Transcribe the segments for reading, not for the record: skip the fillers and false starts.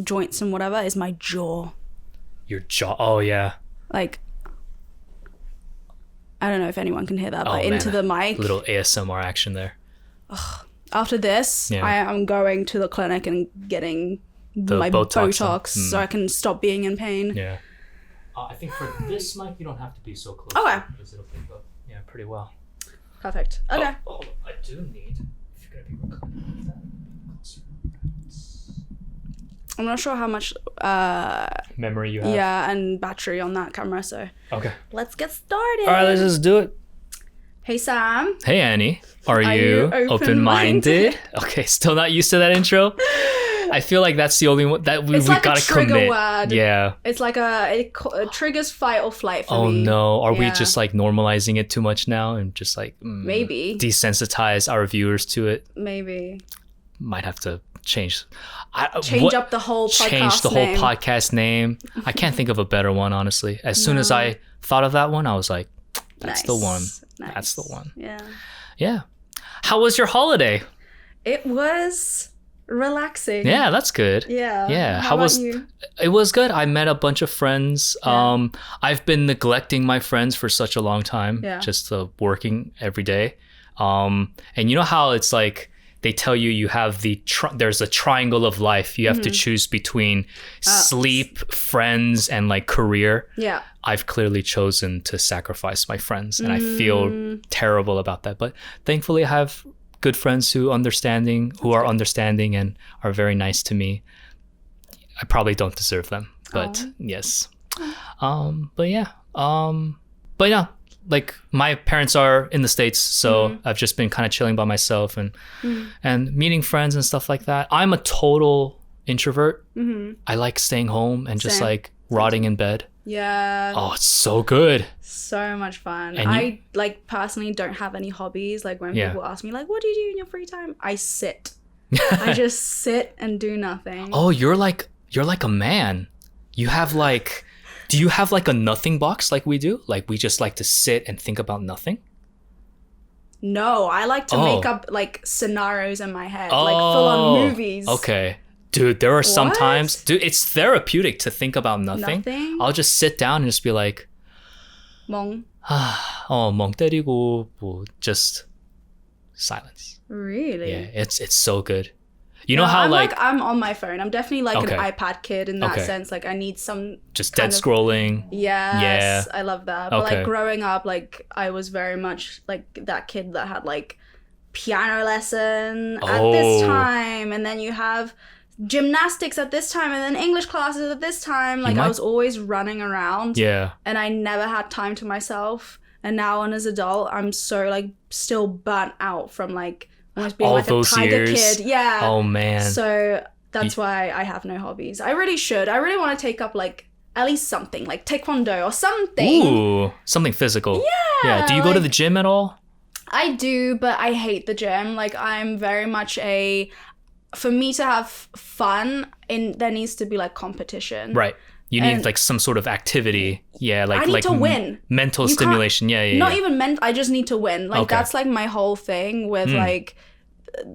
joints and whatever is my jaw. Your jaw. Oh yeah. Like, I don't know if anyone can hear that, but into the mic. Little ASMR action there. After this, I am going to the clinic and getting my Botox so I can stop being in pain. Yeah. I think for this mic, you don't have to be so close. Okay. Because it'll pick up, pretty well. Perfect. Okay. Oh, I do need, if you're going to be recording that. I'm not sure how much memory you have. Yeah, and battery on that camera, so. Okay. Let's get started. All right, let's just do it. Hey, Sam. Hey, Annie. Are you open-minded? Okay, still not used to that intro? I feel like that's the only one that we like gotta commit. It's like a trigger word. Yeah. It's like it triggers fight or flight for me. Oh no, are we just like normalizing it too much now and just like maybe desensitize our viewers to it? Maybe. Might have to change up the whole podcast name. I can't think of a better one, honestly. As soon as I thought of that one, I was like, that's the one. Nice. That's the one. Yeah. How was your holiday? It was relaxing. Yeah, that's good. Yeah. How about you? It was good. I met a bunch of friends. I've been neglecting my friends for such a long time, just working every day. And you know how it's like they tell you have there's a triangle of life. You have to choose between sleep, friends, and like career. Yeah. I've clearly chosen to sacrifice my friends, and I feel terrible about that. But thankfully, I have good friends who are understanding and are very nice to me. I probably don't deserve them, but yes. But yeah. Like my parents are in the States, so I've just been kind of chilling by myself and meeting friends and stuff like that. I'm a total introvert. I like staying home and just like rotting in bed. Yeah. Oh, it's so good. So much fun. And I like personally don't have any hobbies. Like when people ask me like, what do you do in your free time? I sit. I just sit and do nothing. Oh, you're like a man. You have like, do you have like a nothing box like we do? Like we just like to sit and think about nothing? No, I like to make up like scenarios in my head, like full on movies. Okay. Dude, there are some times, it's therapeutic to think about nothing. I'll just sit down and just be like, 멍 때리고 뭐 just silence. Really? Yeah, it's so good. You know how I'm on my phone. I'm definitely like an iPad kid in that sense. Like I need some just dead scrolling. Yes, I love that. But like growing up, like I was very much like that kid that had like piano lesson at this time, and then you have gymnastics at this time, and then English classes at this time. Like I was always running around. Yeah. And I never had time to myself. And now, as an adult, I'm so like still burnt out from like almost being all like those a tiger years. kid. Yeah. Oh man. So that's why I have no hobbies. I really should. I really want to take up like at least something like taekwondo or something. Ooh, something physical. Yeah. Do you go to the gym at all? I do, but I hate the gym. Like I'm very much for me to have fun, there needs to be like competition. Right. You need like some sort of activity. Yeah, like I need to win. Mental stimulation. Yeah. Not even I just need to win. Like that's like my whole thing with like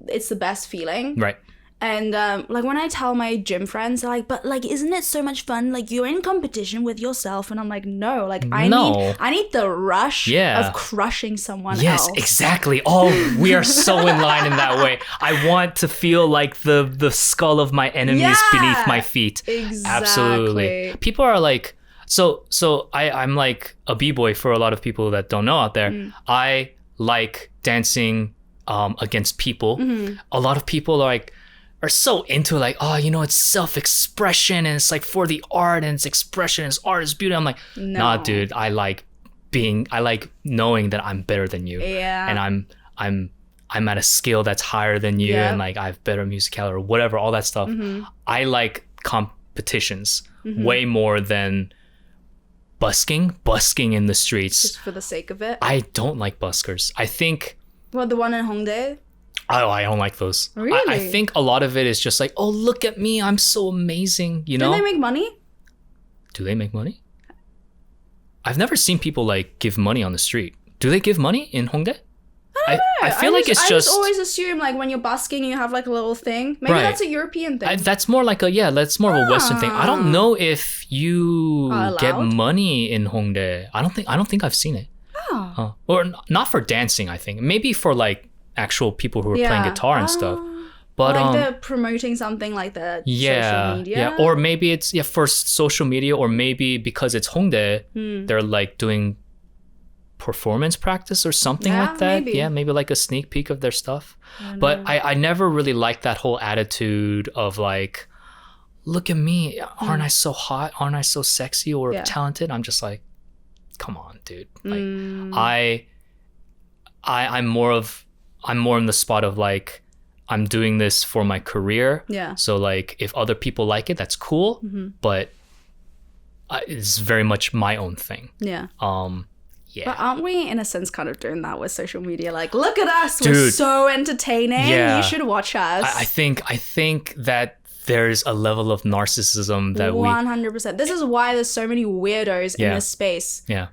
it's the best feeling. Right. And like when I tell my gym friends, they're like, but like, isn't it so much fun? Like you're in competition with yourself. And I'm like, no, like I need the rush of crushing someone else. Yes, exactly. Oh, we are so in line in that way. I want to feel like the skull of my enemies beneath my feet. Exactly. Absolutely. People are like, so I'm like a b-boy for a lot of people that don't know out there. I like dancing against people. A lot of people are so into like, oh, you know, it's self-expression and it's like for the art and it's expression, it's art, it's beauty. I'm like, nah, dude, I like knowing that I'm better than you. Yeah. And I'm at a skill that's higher than you and like I have better musicality or whatever, all that stuff. I like competitions way more than busking in the streets. Just for the sake of it? I don't like buskers. I think... What, the one in Hongdae? Oh, I don't like those. Really? I think a lot of it is just like, oh, look at me, I'm so amazing, you know? Do they make money? Do they make money? I've never seen people like give money on the street. Do they give money in Hongdae? I I feel like it's I just always assume like when you're busking you have like a little thing. Maybe Right. that's a European thing. That's more like that's more of a Western thing. I don't know if you Are get allowed? money in Hongdae. I don't think I've seen it. Oh. Or not for dancing, I think. Maybe for like actual people who are playing guitar and stuff. But like they're promoting something like that. Social media. Yeah. Or maybe it's for social media, or maybe because it's Hongdae, they're like doing performance practice or something like that. Maybe. Yeah, maybe like a sneak peek of their stuff. But I never really liked that whole attitude of like, look at me, aren't I so hot? Aren't I so sexy or talented? I'm just like, come on, dude. Like I'm more in the spot of like, I'm doing this for my career. Yeah. So like if other people like it, that's cool. But it's very much my own thing. Yeah. Yeah. But aren't we, in a sense, kind of doing that with social media? Like, look at us, Dude. we're so entertaining. Yeah. You should watch us. I think that there's a level of narcissism that 100%. This is why there's so many weirdos in this space. Yeah.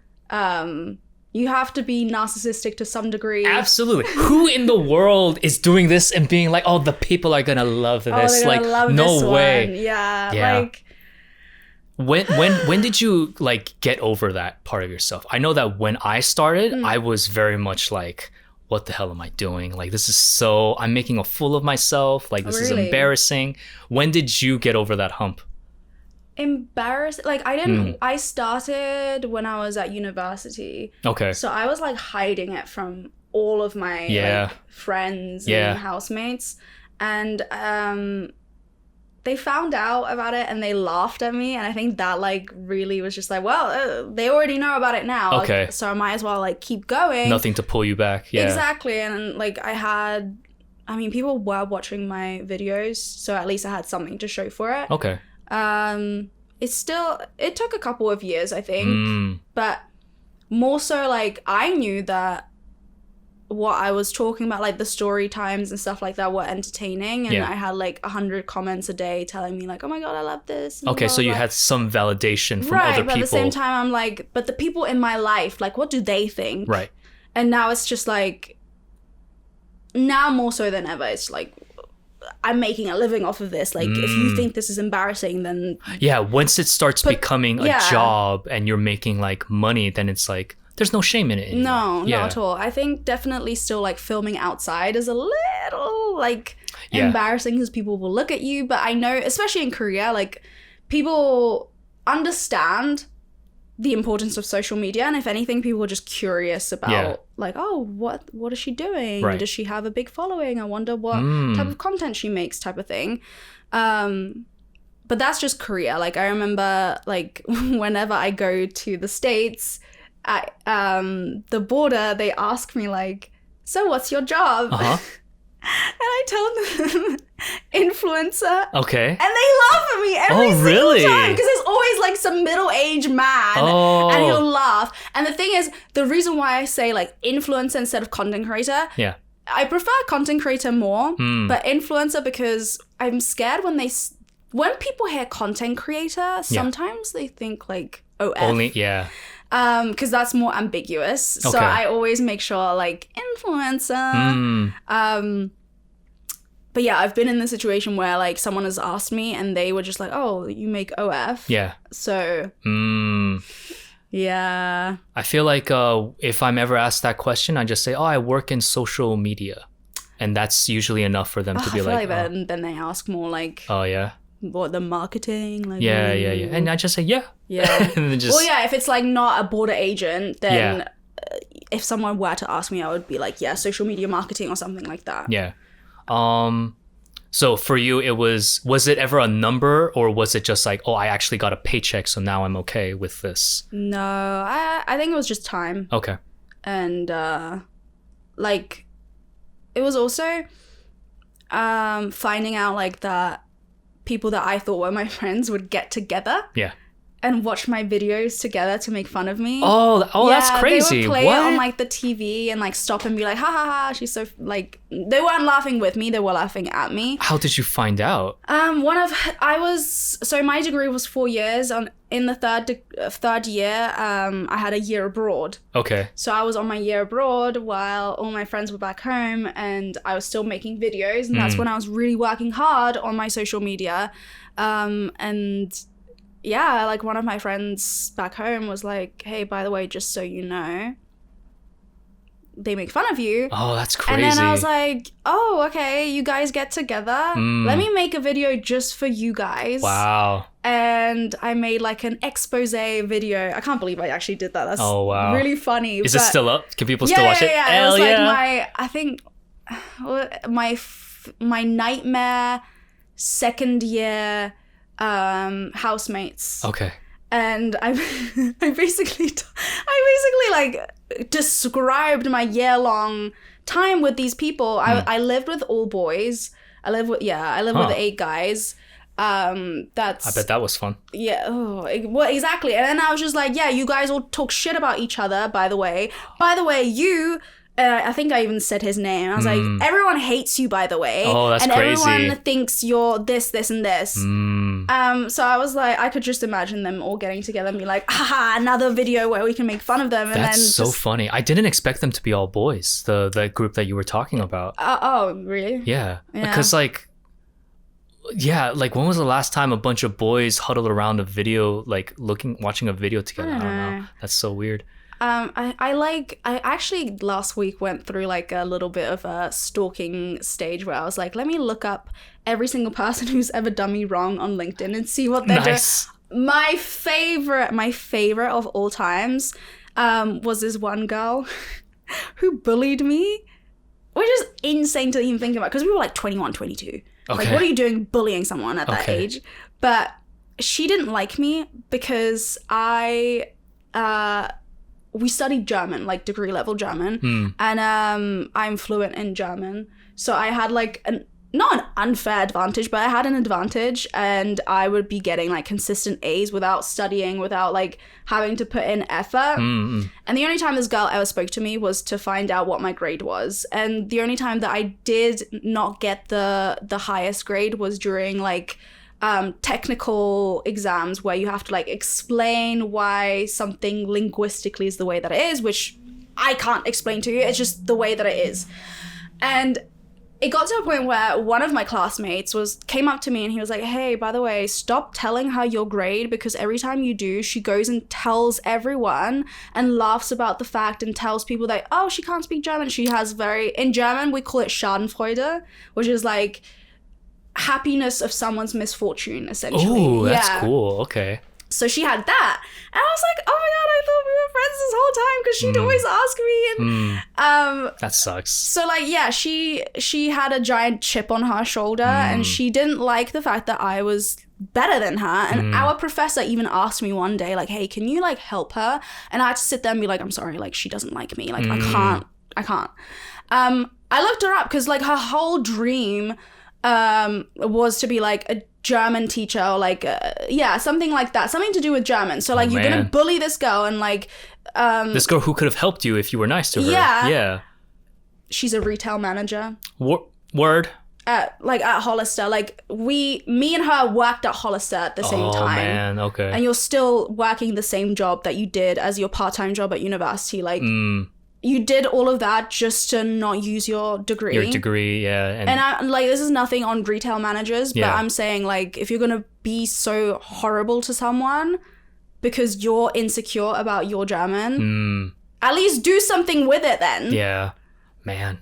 You have to be narcissistic to some degree. Absolutely. Who in the world is doing this and being like, oh, the people are gonna love this? They're like, gonna love no this way. one. Yeah. Like, when did you like get over that part of yourself? I know that when I started, I was very much like, what the hell am I doing? Like, I'm making a fool of myself. Like, this is embarrassing. When did you get over that hump? embarrassed. Like, I started when I was at university. Okay. So I was like hiding it from all of my like, friends and housemates. And they found out about it and they laughed at me. And I think that like really was just like, well, they already know about it now. Okay. Like, so I might as well like keep going. Nothing to pull you back. Yeah. Exactly. And like people were watching my videos. So at least I had something to show for it. Okay. It took a couple of years, I think, but more so like I knew that what I was talking about, like the story times and stuff like that, were entertaining, and I had like 100 comments a day telling me like, oh my god, I love this. Okay, so you had some validation from other people. But at the same time I'm like, but the people in my life, like, what do they think? Right. And now it's just like, now more so than ever, it's like, I'm making a living off of this. Like, if you think this is embarrassing, then... Yeah, once it starts becoming a job and you're making, like, money, then it's like, there's no shame in it anymore. No, not at all. I think definitely still, like, filming outside is a little, like, embarrassing because people will look at you. But I know, especially in Korea, like, people understand the importance of social media, and if anything, people are just curious about like, oh, what is she doing? Right. Does she have a big following? I wonder what type of content she makes, type of thing. But that's just Korea. Like, I remember like whenever I go to the States at the border, they ask me like, so what's your job? And I tell them influencer. Okay. And they laugh at me every single time because there's always like some middle-aged man and he'll laugh. And the thing is, the reason why I say like influencer instead of content creator, I prefer content creator more, but influencer because I'm scared when people hear content creator, sometimes they think like OF. Only, because that's more ambiguous. So I always make sure like influencer. But yeah, I've been in the situation where like someone has asked me and they were just like, oh, you make OF. Yeah. So yeah. I feel like if I'm ever asked that question, I just say, oh, I work in social media. And that's usually enough for them to be like, then they ask more like, oh yeah, what, the marketing? Like, yeah. And I just say, yeah. And then well, yeah, if it's like not a border agent, then if someone were to ask me, I would be like, yeah, social media marketing or something like that. Yeah. So for you, was it ever a number, or was it just like, oh, I actually got a paycheck, so now I'm okay with this? No, I think it was just time. Okay. And like, it was also finding out like that people that I thought were my friends would get together. Yeah. and watch my videos together to make fun of me. Oh, that's crazy. They would play what? it on like the TV and like stop and be like, ha ha ha, she's so like, they weren't laughing with me, they were laughing at me. How did you find out? So my degree was 4 years. In the third year, I had a year abroad. Okay. So I was on my year abroad while all my friends were back home, and I was still making videos, and that's when I was really working hard on my social media. And yeah, like one of my friends back home was like, hey, by the way, just so you know, they make fun of you. Oh, that's crazy. And then I was like, oh, okay, you guys get together. Let me make a video just for you guys. Wow. And I made like an expose video. I can't believe I actually did that. That's really funny. Is it still up? Can people still watch it? Yeah. It was like I think my nightmare second year housemates. Okay. And I basically like described my year-long time with these people. I lived with all boys. I lived with 8 guys. I bet that was fun. Yeah. Well, exactly. And then I was just like, yeah, you guys all talk shit about each other, by the way. By the way, you... I think I even said his name. I was like, everyone hates you, by the way. Oh, that's crazy. And everyone thinks you're this, and this. So I was like, I could just imagine them all getting together and be like, haha, another video where we can make fun of them. And that's so funny. I didn't expect them to be all boys, the group that you were talking about. Oh, really? Yeah. Because like when was the last time a bunch of boys huddled around a video, like watching a video together? I don't know. That's so weird. I actually last week went through like a little bit of a stalking stage where I was like, let me look up every single person who's ever done me wrong on LinkedIn and see what they're doing. My favorite of all times was this one girl who bullied me, which is insane to even think about because we were like 21, 22. Okay. Like, what are you doing bullying someone at that age? But she didn't like me because we studied German, like degree level German, and I'm fluent in German. So I had like not an unfair advantage, but I had an advantage, and I would be getting like consistent A's without studying, without like having to put in effort. And the only time this girl ever spoke to me was to find out what my grade was. And the only time that I did not get the highest grade was during like technical exams where you have to like explain why something linguistically is the way that it is, which I can't explain to you. It's just the way that it is. And it got to a point where one of my classmates came up to me and he was like, hey, by the way, stop telling her your grade because every time you do, she goes and tells everyone and laughs about the fact and tells people that, oh, she can't speak German. She has in German, we call it Schadenfreude, which is like happiness of someone's misfortune, essentially. Oh, that's cool. Okay. So she had that. And I was like, oh my God, I thought we were friends this whole time because she'd always ask me. And that sucks. So like, yeah, she had a giant chip on her shoulder and she didn't like the fact that I was better than her. And our professor even asked me one day, like, hey, can you like help her? And I had to sit there and be like, I'm sorry, like she doesn't like me. Like I can't. I looked her up because like her whole dream was to be like a German teacher or like something like that, something to do with German. So like you're gonna bully this girl and like this girl who could have helped you if you were nice to her. Yeah. She's a retail manager. Word. At Hollister, like me and her worked at Hollister at the same time. Oh man, okay. And you're still working the same job that you did as your part-time job at university, like. You did all of that just to not use your degree. Your degree, yeah. And I, like, this is nothing on retail managers, but I'm saying, like, if you're going to be so horrible to someone because you're insecure about your German, at least do something with it then. Yeah, man.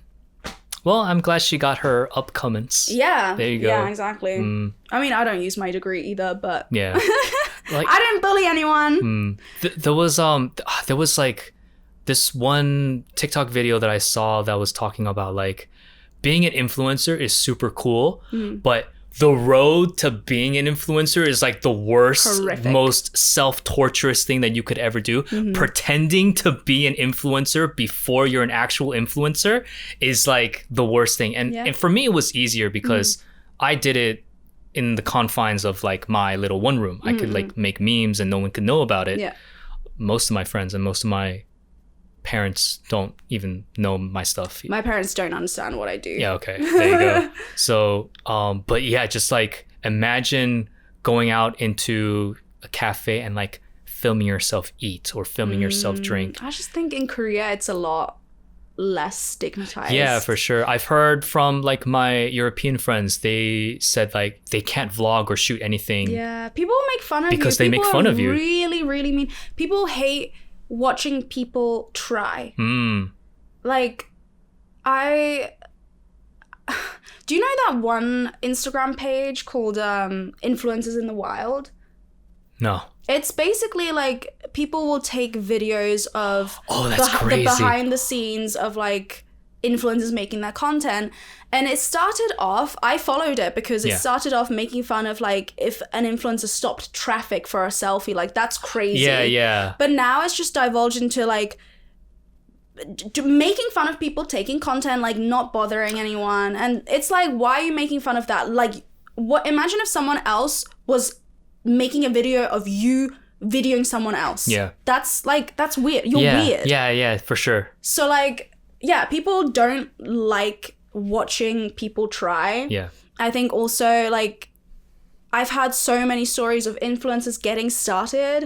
Well, I'm glad she got her upcomings. Yeah. There you go. Yeah, exactly. I mean, I don't use my degree either, but... Yeah. Like, I didn't bully anyone. There was, like... this one TikTok video that I saw that was talking about like being an influencer is super cool, but the road to being an influencer is like the worst, horrific, most self-torturous thing that you could ever do. Pretending to be an influencer before you're an actual influencer is like the worst thing. And for me, it was easier because I did it in the confines of like my little one room. I could like make memes and no one could know about it. Yeah. Most of my friends and most of my parents don't even know my stuff. My parents don't understand what I do. Yeah, okay. There you go. So, but yeah, just like imagine going out into a cafe and like filming yourself eat or filming yourself drink. I just think in Korea it's a lot less stigmatized. Yeah, for sure. I've heard from like my European friends, they said like they can't vlog or shoot anything. Yeah, people make fun of you. Because they make fun of you. Really, really mean. People hate watching people try. Like, do you know that one Instagram page called Influencers in the Wild? No. It's basically like people will take videos of crazy. the behind the scenes of like influencers making their content. And it started off, I followed it because it started off making fun of like if an influencer stopped traffic for a selfie, like that's crazy. Yeah. But now it's just divulged into like making fun of people taking content, like not bothering anyone. And it's like, why are you making fun of that? Like, what? Imagine if someone else was making a video of you videoing someone else. Yeah. That's weird. You're weird. Yeah, for sure. So like, yeah, people don't like watching people try. Yeah. I think also like I've had so many stories of influencers getting started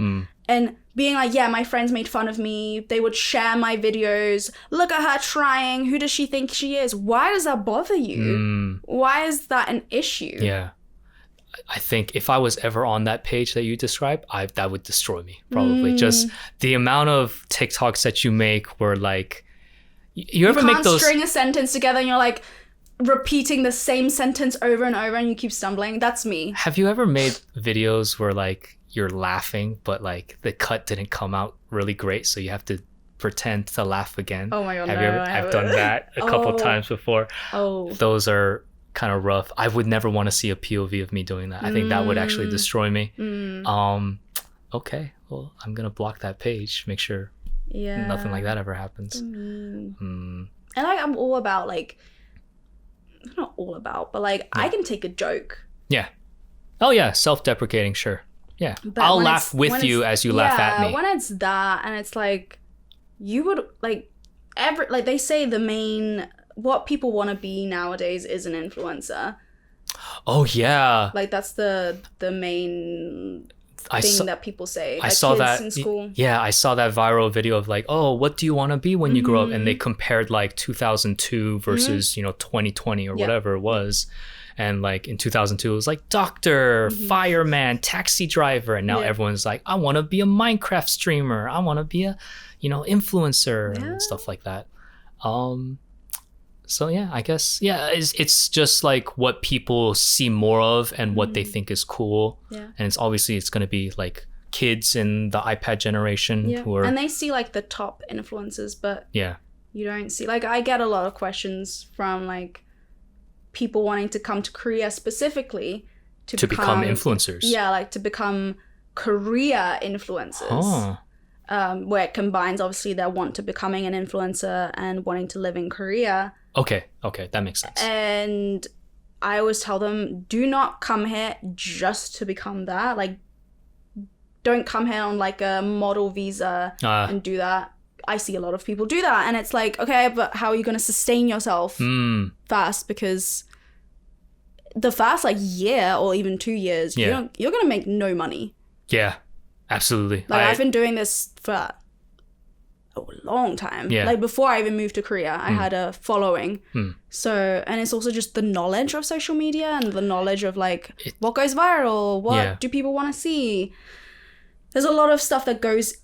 and being like, yeah, my friends made fun of me. They would share my videos. Look at her trying. Who does she think she is? Why does that bother you? Why is that an issue? Yeah. I think if I was ever on that page that you described, that would destroy me, probably. Just the amount of TikToks that you make where like, you ever make those... string a sentence together and you're like repeating the same sentence over and over and you keep stumbling. That's me. Have you ever made videos where like you're laughing, but like the cut didn't come out really great, so you have to pretend to laugh again? Oh my God, I've done that a couple times before. Those are kind of rough. I would never want to see a POV of me doing that. I think that would actually destroy me. Okay, well, I'm gonna block that page, make sure nothing like that ever happens. And like I'm all about like, not all about, but like I can take a joke. Yeah. Oh yeah, self-deprecating, sure. Yeah. But I'll laugh with you as you laugh at me. When it's that and it's like you would like they say the main what people want to be nowadays is an influencer. Oh yeah. Like that's the main thing that people say. I saw that in school. Yeah, I saw that viral video of like, oh, what do you want to be when you grow up? And they compared like 2002 versus 2020 or whatever it was. And like in 2002 it was like doctor, fireman, taxi driver, and now everyone's like, I want to be a Minecraft streamer. I want to be a influencer and stuff like that. So yeah, I guess it's just like what people see more of and what they think is cool. Yeah. And it's going to be like kids in the iPad generation who are, and they see like the top influencers, but you don't see, like I get a lot of questions from like people wanting to come to Korea specifically to become influencers. Yeah, like to become Korea influencers. Where it combines obviously their want to becoming an influencer and wanting to live in Korea. Okay, that makes sense. And I always tell them, do not come here just to become that. Like, don't come here on like a model visa and do that. I see a lot of people do that, and it's like, okay, but how are you going to sustain yourself fast? Because the first like year or even 2 years, you're going to make no money. Yeah, absolutely. Like I've been doing this for a long time. Yeah. Like before I even moved to Korea, I had a following. So, and it's also just the knowledge of social media and the knowledge of like what goes viral, what do people want to see. There's a lot of stuff that goes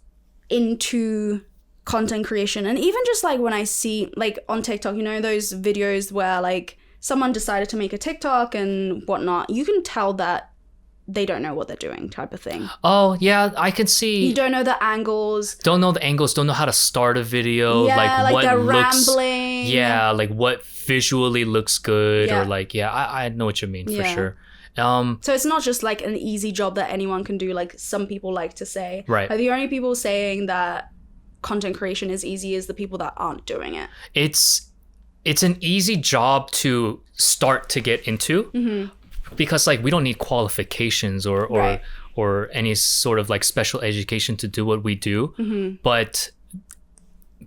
into content creation. And even just like when I see like on TikTok, those videos where like someone decided to make a TikTok and whatnot, you can tell that they don't know what they're doing type of thing. Oh, yeah, I can see. You don't know the angles. Don't know how to start a video. Yeah, like what they're looks, rambling. Yeah, like what visually looks good or like, I know what you mean for sure. So it's not just like an easy job that anyone can do, like some people like to say. Right. Like the only people saying that content creation is easy is the people that aren't doing it. It's an easy job to start to get into. because like we don't need qualifications or Right. or any sort of like special education to do what we do, but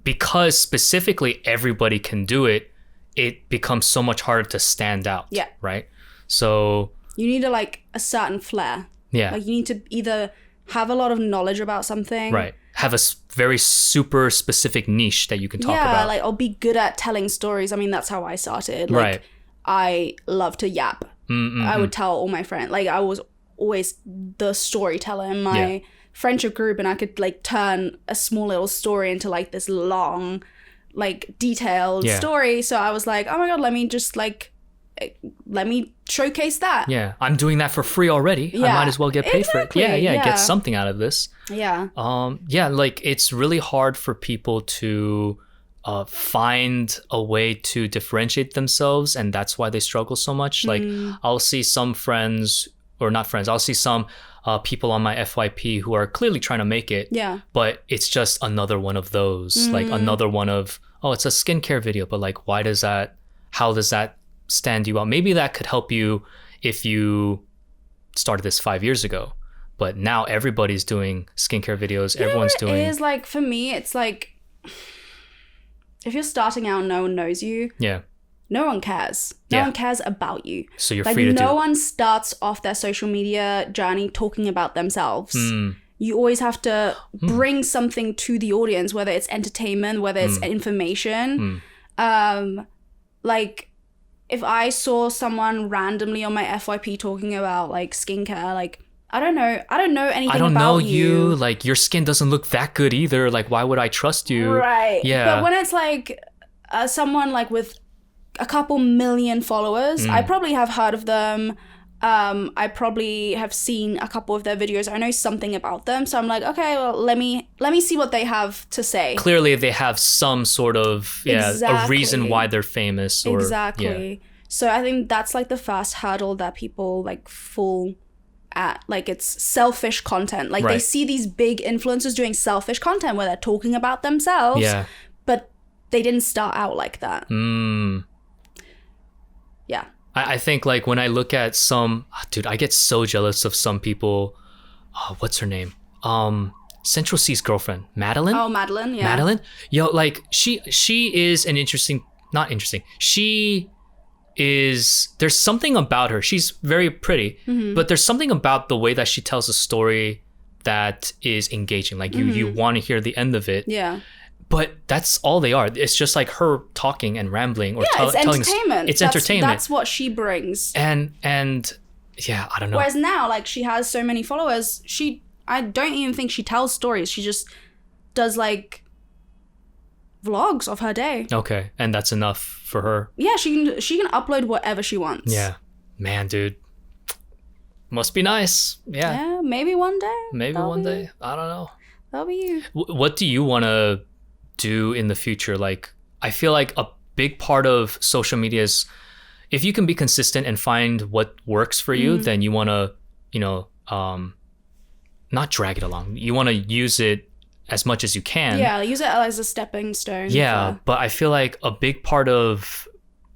because specifically everybody can do it, it becomes so much harder to stand out. Yeah. Right. So you need a like a certain flair. Yeah. Like you need to either have a lot of knowledge about something. Right. Have a very super specific niche that you can talk about. Yeah, like I'll be good at telling stories. I mean, that's how I started. Like, Right. I love to yap. I would tell all my friends. Like I was always the storyteller in my friendship group, and I could like turn a small little story into like this long, like detailed story. So I was like, oh my God, let me showcase that. Yeah, I'm doing that for free already. I might as well get paid for it. Yeah, get something out of this. Yeah. Like it's really hard for people to find a way to differentiate themselves, and that's why they struggle so much. Like I'll see some friends, or not friends, I'll see some people on my FYP who are clearly trying to make it. Yeah. But it's just another one of those, like another one of, oh, it's a skincare video, but like, how does that stand you out? Maybe that could help you if you started this 5 years ago, but now everybody's doing skincare videos. Everyone's doing. It is like, for me, it's like, if you're starting out, no one knows you. Yeah. No one cares. No one cares about you. So you're like, free to do. No one starts off their social media journey talking about themselves. You always have to bring something to the audience, whether it's entertainment, whether it's information. Like, if I saw someone randomly on my FYP talking about like skincare, like I don't know anything. I don't know you. Like your skin doesn't look that good either. Like why would I trust you? Right. Yeah. But when it's like someone like with a couple million followers, I probably have heard of them. I probably have seen a couple of their videos. I know something about them, so I'm like, okay, well, let me see what they have to say. Clearly, they have some sort of a reason why they're famous. Or, exactly. Yeah. So I think that's like the first hurdle that people like fall at. Like it's selfish content. Like they see these big influencers doing selfish content where they're talking about themselves. Yeah. But they didn't start out like that. Yeah. I think like when I look at some, dude, I get so jealous of some people. What's her name? Central C's girlfriend, Madeline. Oh, Madeline, yeah. Madeline, yo, like she is an interesting, not interesting. She is. There's something about her. She's very pretty, but there's something about the way that she tells a story that is engaging. Like you want to hear the end of it. Yeah. But that's all they are. It's just like her talking and rambling or it's entertainment. It's entertainment. That's what she brings. And yeah, I don't know. Whereas now, like she has so many followers, I don't even think she tells stories. She just does like vlogs of her day. Okay, and that's enough for her. Yeah, she can upload whatever she wants. Yeah, man, dude, must be nice. Yeah, maybe one day. Maybe one day. I don't know. That'll be you. What do you want to do in the future? Like, I feel like a big part of social media is if you can be consistent and find what works for you, then you want to, not drag it along. You want to use it as much as you can. Yeah, use it as a stepping stone. Yeah, but I feel like a big part of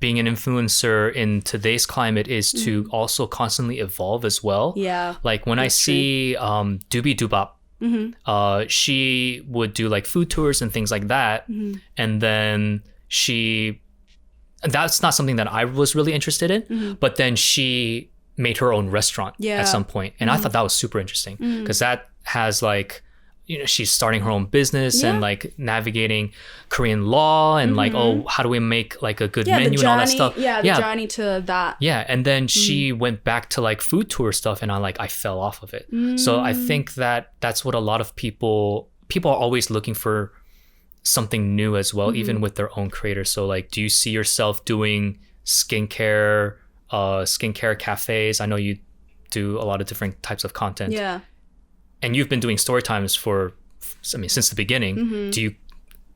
being an influencer in today's climate is to also constantly evolve as well. Yeah. Like when I see Doobie Doobop, she would do like food tours and things like that. And then that's not something that I was really interested in, but then she made her own restaurant at some point. And I thought that was super interesting because that has like, she's starting her own business and like navigating Korean law and like, how do we make like a good menu and all that stuff? Yeah, the journey to that. Yeah, and then she went back to like food tour stuff and I fell off of it. So I think that's what a lot of people are always looking for, something new as well, even with their own creators. So like, do you see yourself doing skincare cafes? I know you do a lot of different types of content. Yeah. And you've been doing story times since the beginning. Do you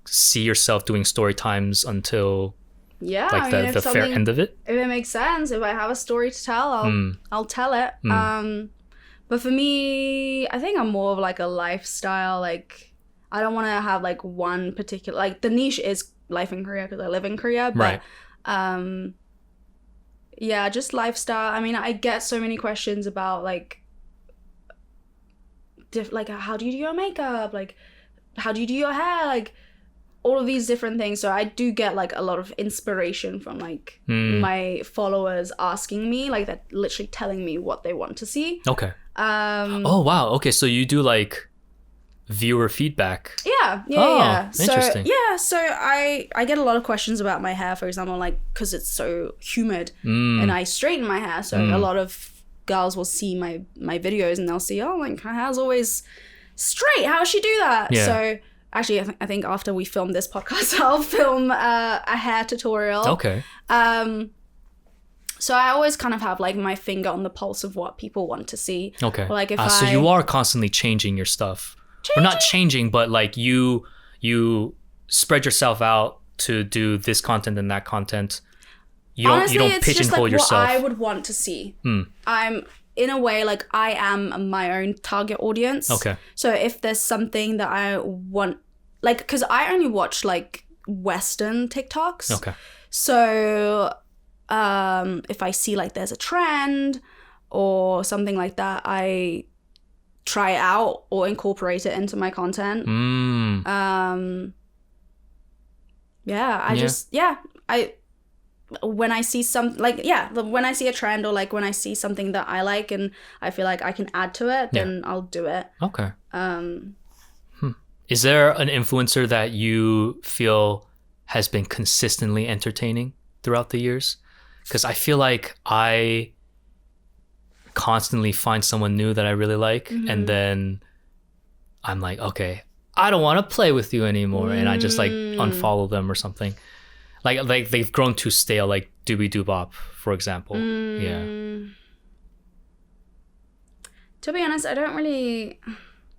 see yourself doing story times until like the fair end of it? If it makes sense, if I have a story to tell, I'll tell it. But for me, I think I'm more of like a lifestyle. Like I don't want to have like one particular, like the niche is life in Korea because I live in Korea. But yeah, just lifestyle. I mean, I get so many questions about like how do you do your makeup, like how do you do your hair, like all of these different things. So I do get like a lot of inspiration from like my followers asking me, like they're literally telling me what they want to see. Okay. Oh wow. Okay, so you do like viewer feedback. Yeah. Interesting. So I get a lot of questions about my hair, for example, like because it's so humid and I straighten my hair. So a lot of girls will see my videos and they'll see, oh, like her hair's always straight. How does she do that? Yeah. So actually, I think after we film this podcast, I'll film a hair tutorial. Okay. So I always kind of have like my finger on the pulse of what people want to see. Okay. Or, like if so you are constantly changing your stuff. Or not changing, but like you spread yourself out to do this content and that content. Honestly, you don't it's pigeonhole just like yourself. what I would want to see. I'm in a way like I am my own target audience. Okay. So if there's something that I want, like, because I only watch like Western TikToks. Okay. So if I see like there's a trend or something like that, I try it out or incorporate it into my content. When I see when I see a trend or like when I see something that I like and I feel like I can add to it, then I'll do it. Okay. Is there an influencer that you feel has been consistently entertaining throughout the years? Because I feel like I constantly find someone new that I really like, and then I'm like, okay, I don't want to play with you anymore, and I just like unfollow them or something. Like they've grown too stale, like Doobie Doobop, for example. Yeah. To be honest, I don't really.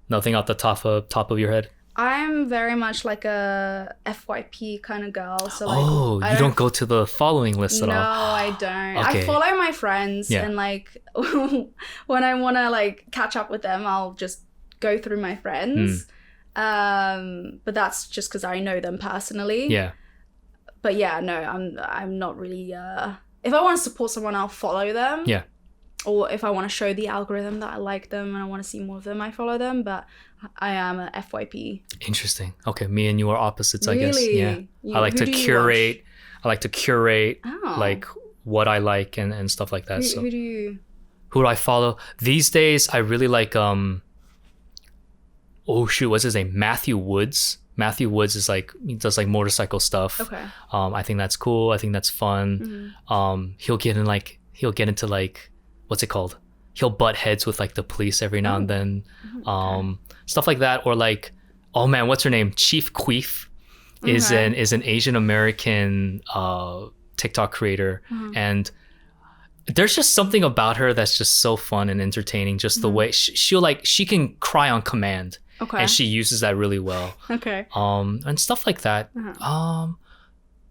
Nothing off the top of your head. I'm very much like a FYP kind of girl. So like, you don't go to the following list at all? No, I don't. Okay. I follow my friends and like when I want to like catch up with them, I'll just go through my friends. But that's just because I know them personally. Yeah. But yeah, no, I'm not really. If I want to support someone, I'll follow them. Yeah. Or if I want to show the algorithm that I like them and I want to see more of them, I follow them. But I am a FYP. Interesting. Okay, me and you are opposites, I guess. Really? Yeah. I like to curate. Like what I like and stuff like that. Who do I follow? These days, I really like what's his name? Matthew Woods. Matthew Woods is like, he does like motorcycle stuff. Okay. I think that's cool. I think that's fun. He'll get into like, what's it called? He'll butt heads with like the police every now and then. Stuff like that. Or like, oh man, what's her name? Chief Queef is an Asian American TikTok creator. And there's just something about her that's just so fun and entertaining. Just the way she can cry on command. Okay. And she uses that really well. Okay. And stuff like that.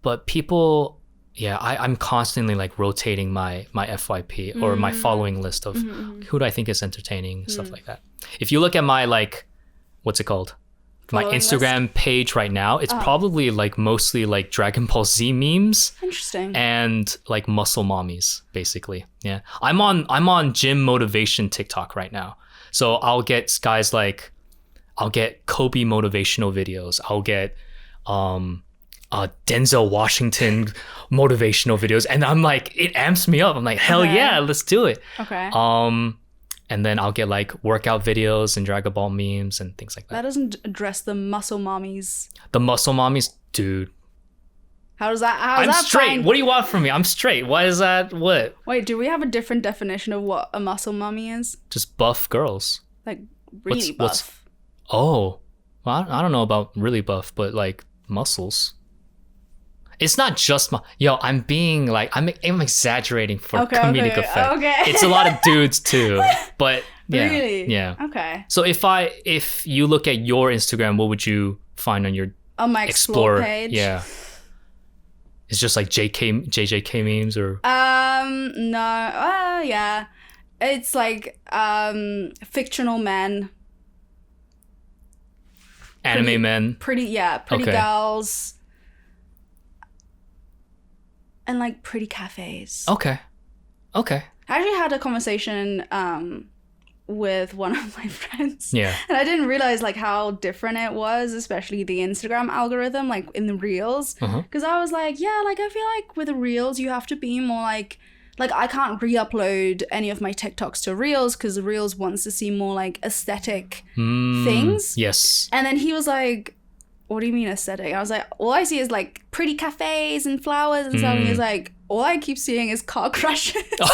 But people, I'm constantly like rotating my FYP or my following list of who do I think is entertaining, stuff like that. If you look at my like, what's it called? Following my Instagram page right now, it's probably like mostly like Dragon Ball Z memes. Interesting. And like muscle mommies, basically. Yeah. I'm on gym motivation TikTok right now. So I'll get guys like, I'll get Kobe motivational videos. I'll get Denzel Washington motivational videos. And I'm like, it amps me up. I'm like, hell yeah, let's do it. Okay. And then I'll get like workout videos and Dragon Ball memes and things like that. That doesn't address the muscle mommies. The muscle mommies, dude. How's that? I'm straight. What do you want from me? I'm straight. Why is that? What? Wait, do we have a different definition of what a muscle mommy is? Just buff girls. Like really buff. Oh, well, I don't know about really buff, but like muscles. It's not just I'm being like, I'm exaggerating for comedic effect. Okay. It's a lot of dudes too, but yeah. Really? Yeah. Okay. So if you look at your Instagram, what would you find on my explore page? Yeah. It's just like JJK memes or? No. Yeah. It's like fictional men. Anime men. Pretty girls. And like pretty cafes. Okay. Okay. I actually had a conversation with one of my friends. Yeah. And I didn't realize like how different it was, especially the Instagram algorithm, like in the Reels. Because I was like, yeah, like I feel like with the Reels, you have to be more like I can't re-upload any of my TikToks to Reels because Reels wants to see more like aesthetic things. Yes. And then he was like, what do you mean aesthetic? I was like, all I see is like pretty cafes and flowers and stuff. And he was like, all I keep seeing is car crashes. People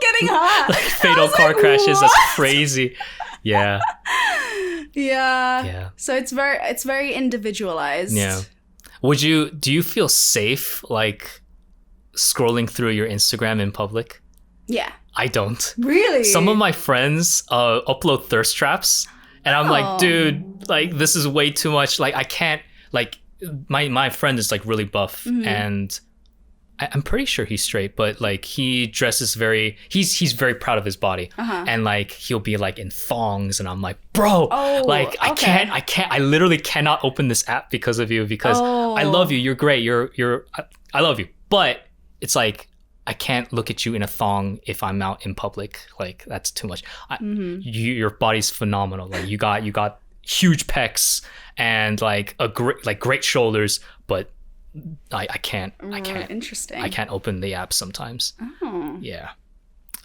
getting hurt. Like fatal car crashes. That's crazy. Yeah. Yeah. So it's very individualized. Yeah. Do you feel safe like scrolling through your Instagram in public? Yeah. I don't. Really? Some of my friends upload thirst traps. And I'm like, dude, like this is way too much. Like I can't, like my friend is like really buff and I'm pretty sure he's straight, but like he dresses he's very proud of his body and like he'll be like in thongs and I'm like, bro, like I literally cannot open this app because of you because I love you. You're great. I love you. But it's like, I can't look at you in a thong if I'm out in public. Like that's too much. Your body's phenomenal. Like you got huge pecs and like great shoulders, but I can't. Interesting. I can't open the app sometimes. Oh. Yeah.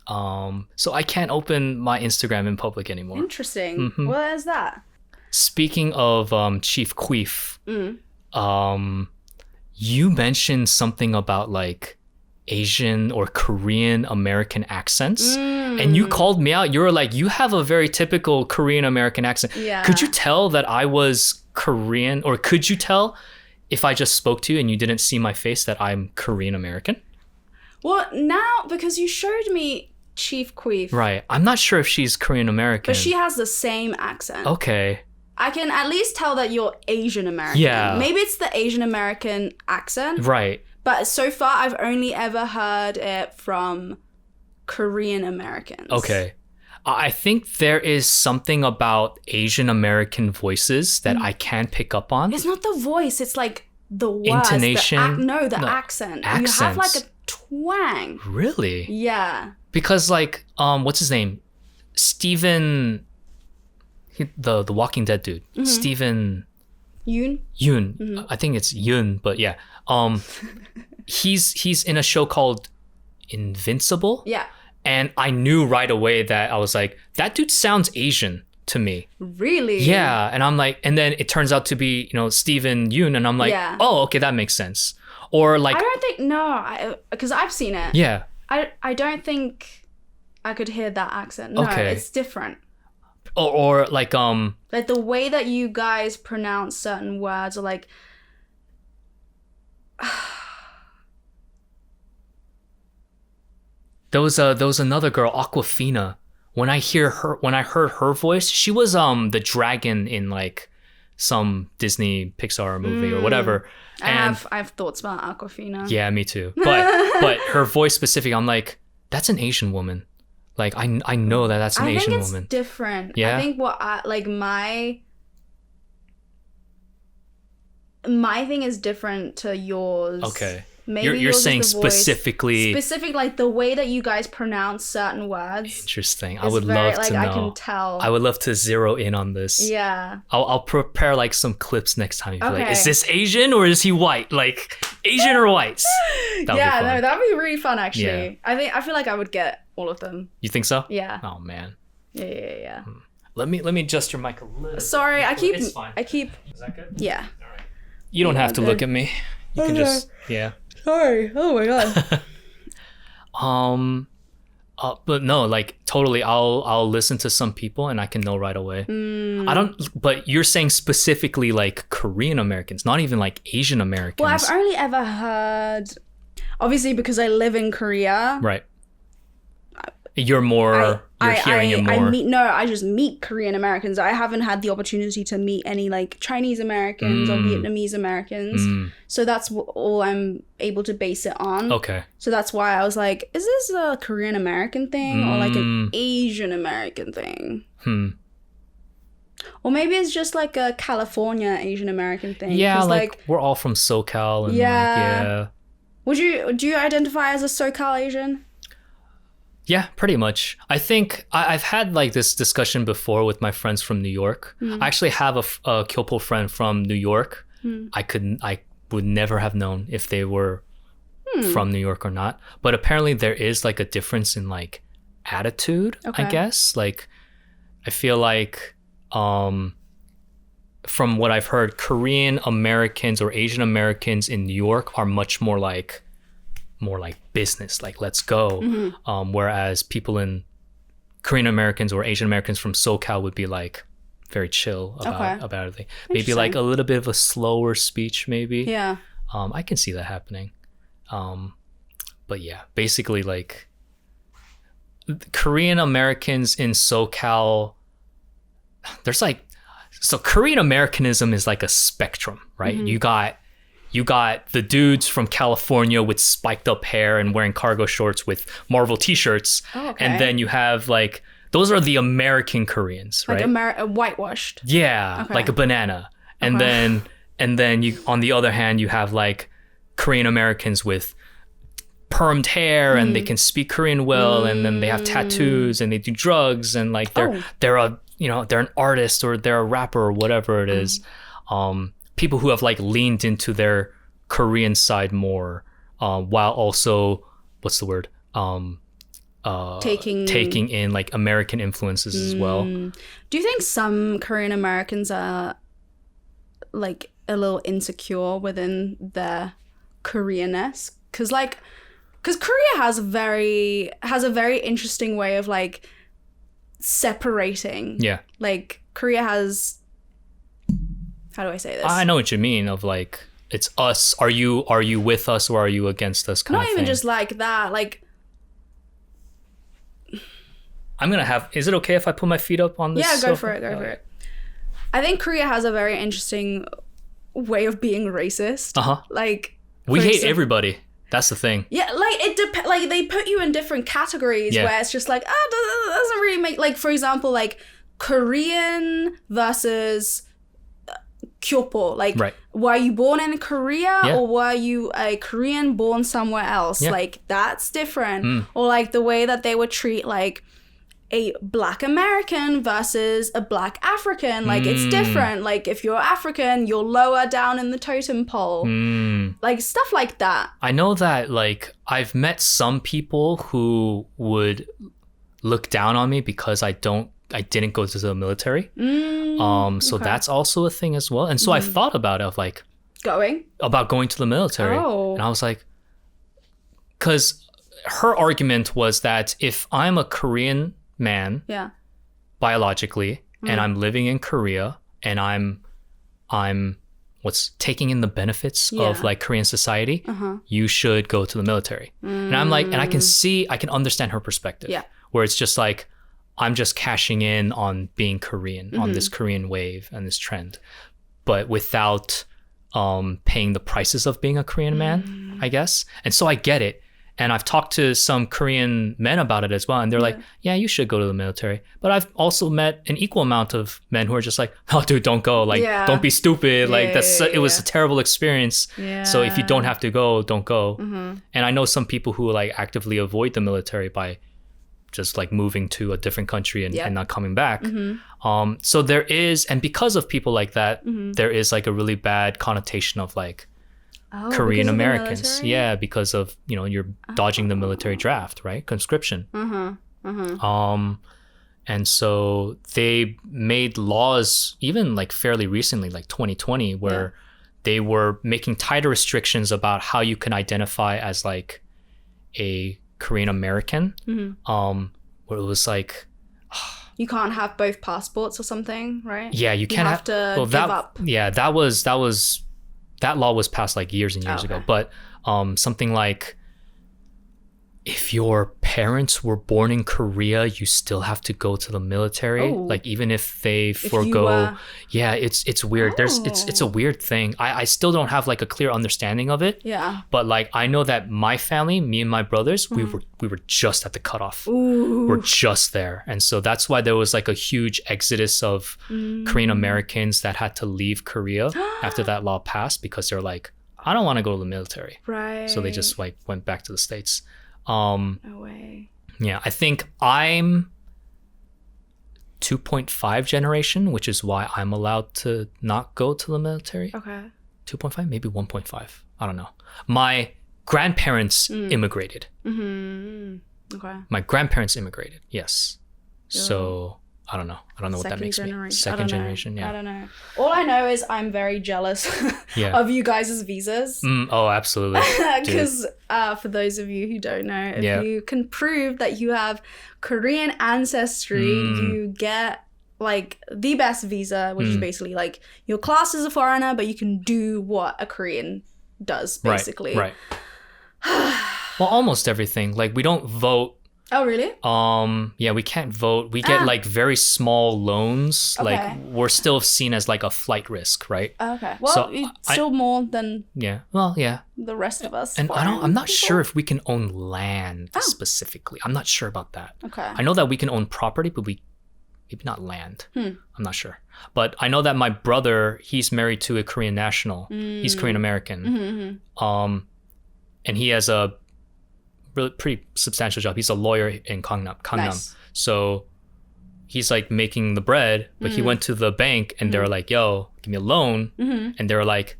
So I can't open my Instagram in public anymore. Interesting. What is that? Speaking of Chief Queef, you mentioned something about like Asian or Korean American accents and you called me out. You were like, you have a very typical Korean American accent. Yeah. Could you tell that I was Korean, or could you tell if I just spoke to you and you didn't see my face that I'm Korean American? Well, now because you showed me Chief Queef. Right. I'm not sure if she's Korean American. But she has the same accent. Okay. I can at least tell that you're Asian American. Yeah. Maybe it's the Asian American accent. Right. But so far, I've only ever heard it from Korean Americans. Okay. I think there is something about Asian American voices that I can pick up on. It's not the voice. It's like the words. Intonation? The accent. Accents. You have like a twang. Really? Yeah. Because like, what's his name? Steven, the Walking Dead dude. Steven... Yoon. I think it's Yoon, but yeah. He's in a show called Invincible. Yeah. And I knew right away that I was like, that dude sounds Asian to me. Really? Yeah. And I'm like, and then it turns out to be, Steven Yoon. And I'm like, oh, okay, that makes sense. Or like... I don't think, because I've seen it. Yeah. I don't think I could hear that accent. No, okay. It's different. Or like the way that you guys pronounce certain words are like there was another girl, Aquafina. When I heard her voice, she was the dragon in like some Disney Pixar movie or whatever. And I have thoughts about Aquafina. Yeah, me too. But her voice specific, I'm like, that's an Asian woman. Like I know that's an Asian woman. I think it's different. Yeah. I think my thing is different to yours. Okay. Maybe you're saying specific, like the way that you guys pronounce certain words. Interesting. I would love to know. I can tell. I would love to zero in on this. Yeah. I'll prepare like some clips next time. Okay. Like, is this Asian or is he white? Like Asian or white? That'd be really fun actually. Yeah. I feel like I would get all of them. You think so? Yeah. Oh man. Yeah. Let me adjust your mic a little. Sorry, It's fine. Is that good? Yeah. All right. You don't have to look at me. You can just Sorry. Oh my god. But no, like totally. I'll listen to some people and I can know right away. I don't. But you're saying specifically like Korean Americans, not even like Asian Americans. Well, I've only ever heard, obviously because I live in Korea. Right. You're more. You're hearing it more. I just meet Korean Americans. I haven't had the opportunity to meet any like Chinese Americans or Vietnamese Americans. So that's all I'm able to base it on. Okay. So that's why I was like, is this a Korean American thing or like an Asian American thing? Or maybe it's just like a California Asian American thing. Yeah, like we're all from SoCal. And Do you identify as a SoCal Asian? Yeah, pretty much. I think I've had like this discussion before with my friends from New York. I actually have a Kyopo friend from New York. I would never have known if they were from New York or not. But apparently there is like a difference in like attitude, I guess. Like I feel like from what I've heard, Korean Americans or Asian Americans in New York are much more like business, like let's go. Whereas people in Korean Americans or Asian Americans from SoCal would be like very chill about everything. Maybe like a little bit of a slower speech, maybe. Yeah. I can see that happening. But yeah, basically like Korean Americans in SoCal, there's like, so Korean Americanism is like a spectrum, right? You got the dudes from California with spiked up hair and wearing cargo shorts with Marvel t-shirts. And then you have like, those are the American Koreans, right? Like whitewashed. Yeah, like a banana. And then you, on the other hand, you have like Korean Americans with permed hair and they can speak Korean well, and then they have tattoos and they do drugs, and like they're an artist or they're a rapper or whatever it is. People who have like leaned into their Korean side more, while also, what's the word? Taking in like American influences as well. Do you think some Korean Americans are like a little insecure within their Koreanness? Because Korea has a very interesting way of like separating. Yeah. Like Korea has, how do I say this? I know what you mean, of like, it's us. Are you with us or are you against us kind of thing? Not even just like that. Like, is it okay if I put my feet up on this? Yeah, go for it. I think Korea has a very interesting way of being racist. Like, we hate everybody. That's the thing. Yeah, like like they put you in different categories where it's just like, that doesn't really make, like, for example, like Korean versus Kyopo. Like, were you born in Korea or were you a Korean born somewhere else? Like, that's different. Or like the way that they would treat like a Black American versus a Black African, like it's different. Like if you're African, you're lower down in the totem pole, like stuff like that. I know that like I've met some people who would look down on me because I didn't go to the military. So that's also a thing as well. And so I thought about it, of like going to the military. And I was like, because her argument was that if I'm a Korean man, biologically, and I'm living in Korea, and I'm taking in the benefits of like Korean society, you should go to the military. And I'm like, and I can understand her perspective, where it's just like, I'm just cashing in on being Korean, on this Korean wave and this trend, but without paying the prices of being a Korean man, I guess. And so I get it. And I've talked to some Korean men about it as well. And they're like, yeah, you should go to the military. But I've also met an equal amount of men who are just like, oh, dude, don't go. Like, don't be stupid. Like, it was a terrible experience. So if you don't have to go, don't go. And I know some people who like actively avoid the military by just like moving to a different country and not coming back. So there is, and because of people like that, there is like a really bad connotation of like, Korean Americans, because of you're dodging the military draft, right? Conscription. And so they made laws even like fairly recently, like 2020, where they were making tighter restrictions about how you can identify as like a Korean American. Where it was like, you can't have both passports or something, right? Yeah, you can't have to give up. Yeah, that law was passed like years and years ago. But something like, if your parents were born in Korea, you still have to go to the military. Like even if they forgo, it's weird. It's a weird thing. I still don't have like a clear understanding of it. Yeah. But like I know that my family, me and my brothers, we were just at the cutoff. We're just there, and so that's why there was like a huge exodus of Korean Americans that had to leave Korea after that law passed, because they're like, I don't want to go to the military. Right. So they just like went back to the States. No way. Yeah, I think I'm 2.5 generation, which is why I'm allowed to not go to the military. Okay. 2.5, maybe 1.5. I don't know. My grandparents immigrated. Okay. My grandparents immigrated. Yes. So I don't know. I don't know what that makes me. Second generation. Yeah. I don't know. All I know is I'm very jealous of you guys' visas. Oh, absolutely. Because for those of you who don't know, if you can prove that you have Korean ancestry, you get like the best visa, which is basically like your class as a foreigner, but you can do what a Korean does, basically. Right. Well, almost everything. Like we don't vote. Oh, really? Yeah, we can't vote. We get like very small loans. Okay. Like we're still seen as like a flight risk, right? Okay. Well, so it's still more than the rest of us. And I'm not sure if we can own land specifically. I'm not sure about that. Okay. I know that we can own property, but maybe not land. I'm not sure. But I know that my brother, he's married to a Korean national. He's Korean American. And he has a really pretty substantial job. He's a lawyer in Gangnam. Nice. So he's like making the bread, but he went to the bank and they were like, yo, give me a loan. And they were like,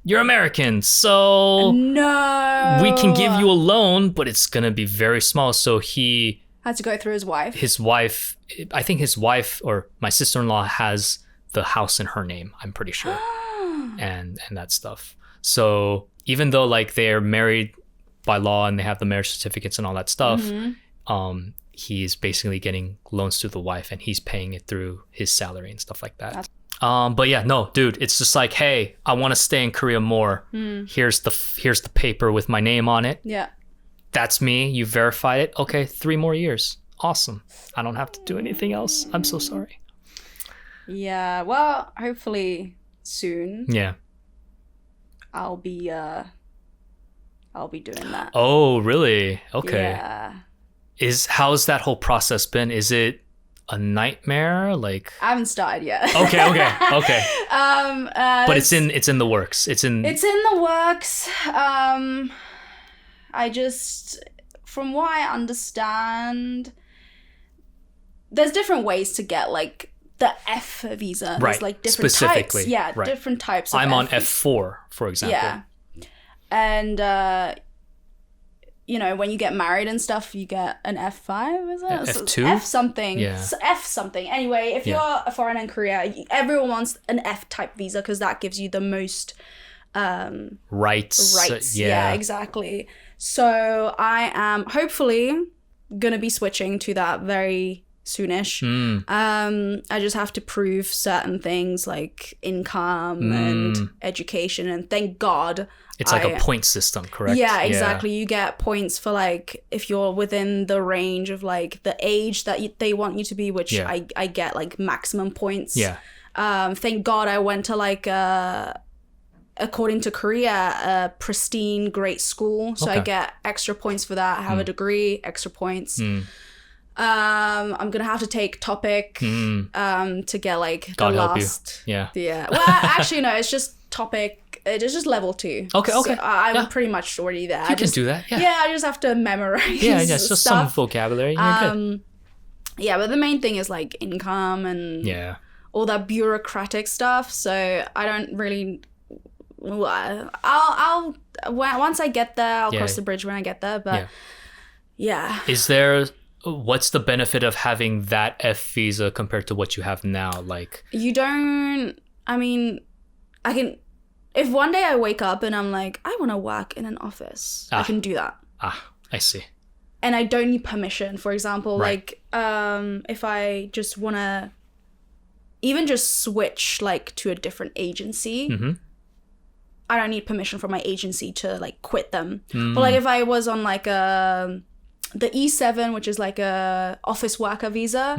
you're American, so no, we can give you a loan, but it's going to be very small. So he had to go through his wife. I think his wife or my sister-in-law has the house in her name, I'm pretty sure. and that stuff. So even though like they're married by law and they have the marriage certificates and all that stuff, he's basically getting loans to the wife and he's paying it through his salary and stuff like that. But yeah, no, dude, it's just like, hey, I want to stay in Korea more. Here's the paper with my name on it. Yeah. That's me. You verified it. Okay, 3 more years. Awesome. I don't have to do anything else. I'm so sorry. Yeah, well, hopefully soon. Yeah. I'll be doing that. Oh, really? Okay. Yeah. How's that whole process been? Is it a nightmare? Like I haven't started yet. Okay. But it's in the works. It's in the works. I just, from what I understand, there's different ways to get like the F visa. There's like different types. Yeah, different types of I'm on F4, for example. Yeah. And you know, when you get married and stuff, you get an F5, is it? F2? F something. Yeah. F something. Anyway, if you're a foreigner in Korea, everyone wants an F type visa because that gives you the most rights. Yeah, exactly. So I am hopefully gonna be switching to that very soonish. I just have to prove certain things like income and education, and thank God it's like a point system, correct? Yeah, exactly. You get points for like if you're within the range of like the age that they want you to be, which I get like maximum points. Yeah. Thank God I went to like according to Korea, a pristine great school, so I get extra points for that. I have a degree, extra points. I'm gonna have to take topic to get like God the help last. You. Yeah. Well, actually no, it's just topic. It's just level 2. Okay. So I'm pretty much already there. You can do that. Yeah. Yeah, I just have to memorize. Yeah, just stuff. Some vocabulary. You're good. Yeah, but the main thing is like income and all that bureaucratic stuff. So I don't really. I'll once I get there, I'll cross the bridge when I get there. But yeah. Is there? What's the benefit of having that F visa compared to what you have now? Like you don't. I mean, I can. If one day I wake up and I'm like, I want to work in an office, I can do that. I see. And I don't need permission. For example, like if I just want to even just switch like to a different agency, I don't need permission from my agency to like quit them. But like if I was on like the E7, which is like a office worker visa,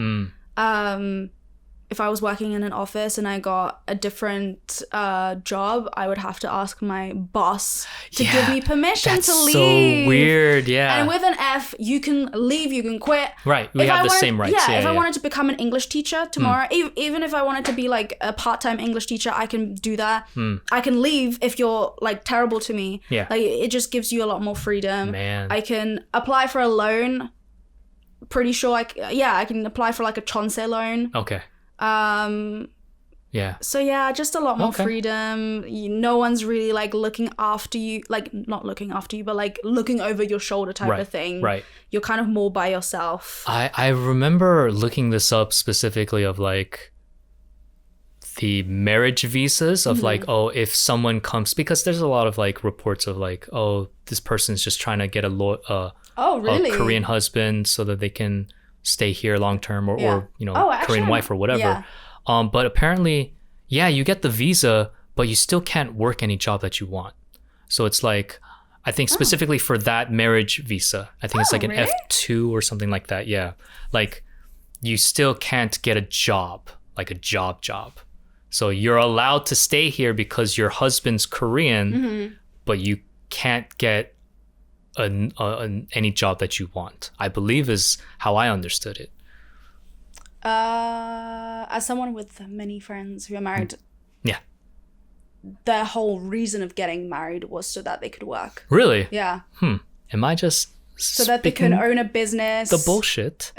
if I was working in an office and I got a different job, I would have to ask my boss to give me permission to leave. So weird, yeah. And with an F, you can leave, you can quit. Right, we have the same rights. Yeah, if I wanted to become an English teacher tomorrow, even if I wanted to be like a part-time English teacher, I can do that. I can leave if you're like terrible to me. Yeah. Like it just gives you a lot more freedom. Man. I can apply for a loan. Pretty sure I can apply for like a Chonsei loan. Okay. Yeah. So yeah, just a lot more freedom. No one's really like looking after you, like not looking after you, but like looking over your shoulder type of thing. Right. You're kind of more by yourself. I remember looking this up specifically of like the marriage visas of like, oh, if someone comes, because there's a lot of like reports of like, oh, this person's just trying to get a Korean husband so that they can stay here long term or you know, Korean wife or whatever. Yeah. But apparently, yeah, you get the visa, but you still can't work any job that you want. So it's like, I think specifically for that marriage visa, I think it's like an F2 or something like that. Yeah. Like you still can't get a job, like a job. So you're allowed to stay here because your husband's Korean, but you can't get any job that you want, I believe is how I understood it. As someone with many friends who are married, their whole reason of getting married was so that they could work. Really? Yeah. Am I just so that they can own a business? The bullshit.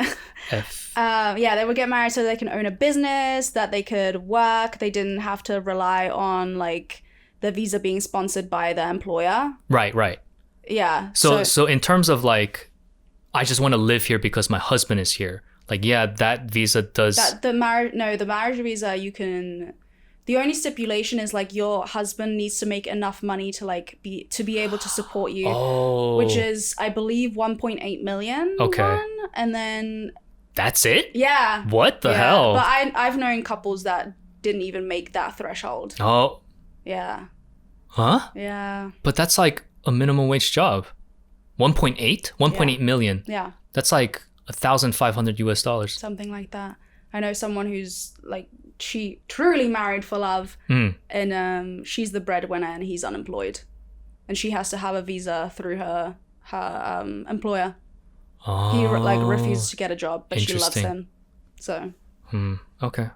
Yeah, they would get married so they can own a business, that they could work. They didn't have to rely on like the visa being sponsored by the employer. Right. Yeah. So in terms of like, I just want to live here because my husband is here. Like, yeah, that visa does. The marriage visa, you can. The only stipulation is like your husband needs to make enough money to like be able to support you, which is I believe 1.8 million. Okay. And then. That's it? Yeah. What the hell? But I've known couples that didn't even make that threshold. Oh. Yeah. Huh? Yeah. But that's like a minimum wage job. 1.8 million. Yeah. That's like $1,500 US. Something like that. I know someone who's like she truly married for love, and she's the breadwinner and he's unemployed, and she has to have a visa through her employer. Oh, he like refuses to get a job, but she loves him. So. Okay.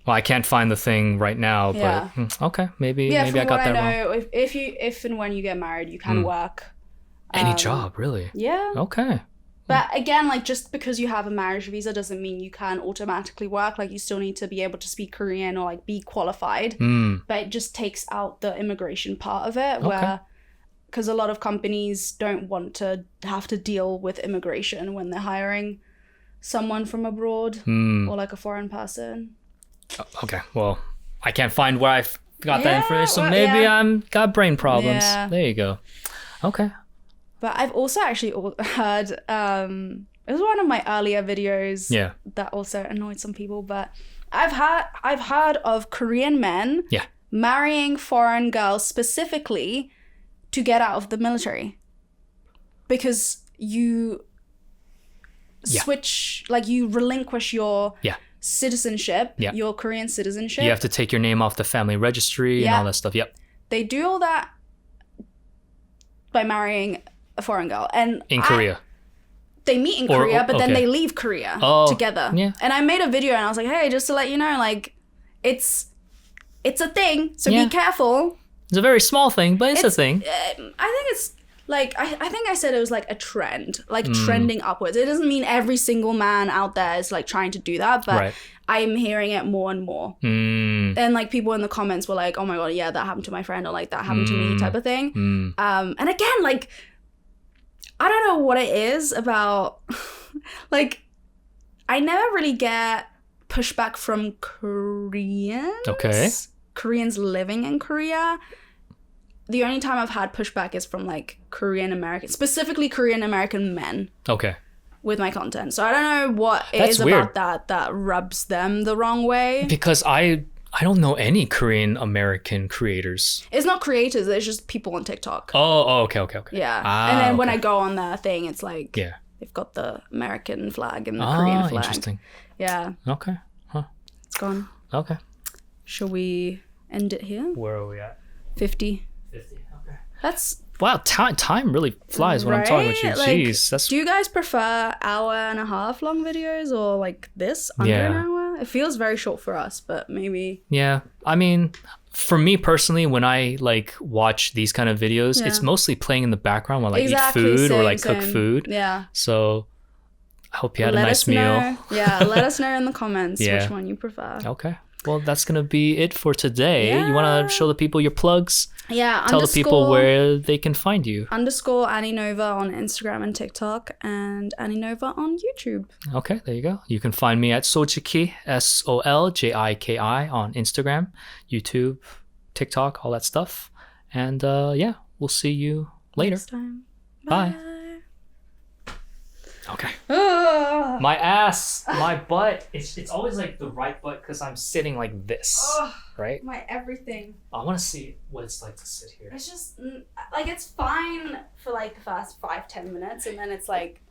Well, I can't find the thing right now, but okay, maybe I got that wrong. If and when you get married, you can work. Any job, really? Yeah. Okay. But again, like just because you have a marriage visa doesn't mean you can automatically work. Like you still need to be able to speak Korean or like be qualified. But it just takes out the immigration part of it, where because a lot of companies don't want to have to deal with immigration when they're hiring someone from abroad or like a foreign person. Okay, well, I can't find where I got that information, so maybe I'm got brain problems. Yeah. There you go. Okay. But I've also actually heard, it was one of my earlier videos that also annoyed some people, but I've heard of Korean men marrying foreign girls specifically to get out of the military. Because you switch, like you relinquish your citizenship, your Korean citizenship. You have to take your name off the family registry and all that stuff. Yep. They do all that by marrying a foreign girl. And in Korea. They meet in Korea, but then they leave Korea together. Yeah. And I made a video and I was like, hey, just to let you know, like it's a thing, so be careful. It's a very small thing, but it's a thing. I think it's like, I think I said it was like a trend, like trending upwards. It doesn't mean every single man out there is like trying to do that, but I'm hearing it more and more. And like people in the comments were like, oh my God, yeah, that happened to my friend, or like that happened to me type of thing. And again, like, I don't know what it is about, like, I never really get pushback from Koreans. Okay. Koreans living in Korea. The only time I've had pushback is from like Korean American, specifically Korean American men. Okay. With my content. So I don't know what it is about that rubs them the wrong way. Because I don't know any Korean American creators. It's not creators, it's just people on TikTok. Oh, okay. Yeah. And then when I go on their thing, it's like they've got the American flag and the Korean flag. Interesting. Yeah. Okay. Huh. It's gone. Okay. Shall we end it here? Where are we at? 50. 50. Okay. That's wow. Time really flies when I'm talking with you. Like, Jeez, that's. Do you guys prefer hour and a half long videos or like this under an hour? It feels very short for us, but maybe. Yeah, I mean, for me personally, when I like watch these kind of videos, it's mostly playing in the background while I eat food or like cook food. Yeah. So I hope you had a nice meal. Yeah, let us know in the comments which one you prefer. Okay. Well, that's going to be it for today. You want to show the people your plugs? Yeah. Tell the people where they can find you. _Annie Nova on Instagram and TikTok and Annie Nova on YouTube. Okay, there you go. You can find me at Soljiki, SOLJIKI on Instagram, YouTube, TikTok, all that stuff. And we'll see you later. Next time. Bye. Okay. My ass, my butt. It's always like the right butt because I'm sitting like this, right? My everything. I want to see what it's like to sit here. It's just like it's fine for like the first 5-10 minutes, and then it's like